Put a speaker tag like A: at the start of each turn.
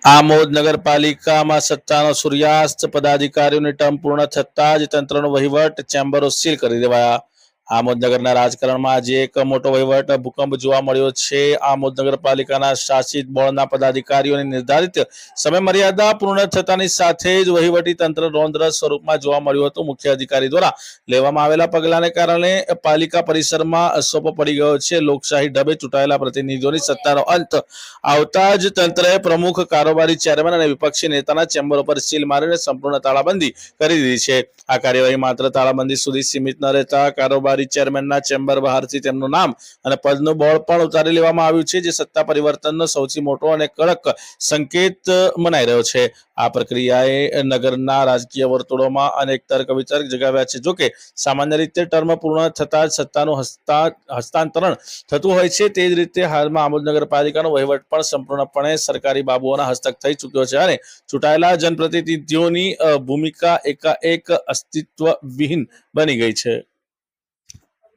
A: આમોદ નગરપાલિકામાં સત્તાનો સૂર્યાસ્ત, પદાધિકારીઓની ટર્મ પૂર્ણ થતાં જ તંત્રનો વહીવટ, ચેમ્બરો સીલ કરી દેવાયા. આમોદ નગરના રાજકારણમાં આજે એક મોટો વહીવટ ભૂકંપ જોવા મળ્યો છે. આમોદ નગરપાલિકાના શાસિત બોર્ડના પદાધિકારીઓની નિર્ધારિત સમયમર્યાદા પૂર્ણ થતાની સાથે જ વહીવટી તંત્ર રોંદ્ર સ્વરૂપમાં જોવા મળ્યું હતું. મુખ્ય અધિકારી દ્વારા લેવામાં આવેલા પગલાંને કારણે પાલિકા પરિસરમાં સોપો પડી ગયો છે. લોકશાહી ઢબે ચૂંટાયેલા પ્રતિનિધિઓની સત્તાનો અંત આવતા જ તંત્રએ પ્રમુખ, કારોબારી ચેરમેન અને વિપક્ષી નેતાના ચેમ્બરો પર સીલ મારીને સંપૂર્ણ તાળાબંધી કરી દીધી છે. આ કાર્યવાહી માત્ર તાળાબંધી સુધી સીમિત ન રહેતા કારોબારી ચેરમેનના ચેમ્બર બહારથી તેમનું નામ અને પદનું બોર્ડ પણ ઉતારી લેવામાં આવ્યું છે, જે સત્તા પરિવર્તનનો સૌથી મોટો અને કડક સંકેત મનાઈ રહ્યો છે. આ પ્રક્રિયાએ નગરના રાજકીય વર્તુળોમાં અનેક તર્ક વિતર્ક જગાવ્યા છે. જોકે સામાન્ય રીતે ટર્મ પૂર્ણ થતા જ સત્તાનું હસ્તાંતરણ થતું હોય છે, તે જ રીતે હાલમાં આમોદ નગરપાલિકાનો વહીવટ પણ સંપૂર્ણપણે સરકારી બાબુઓના હસ્તક થઈ ચૂક્યો છે અને ચૂંટાયેલા જનપ્રતિનિધિઓની ભૂમિકા એકાએક અસ્તિત્વવિહીન બની ગઈ છે.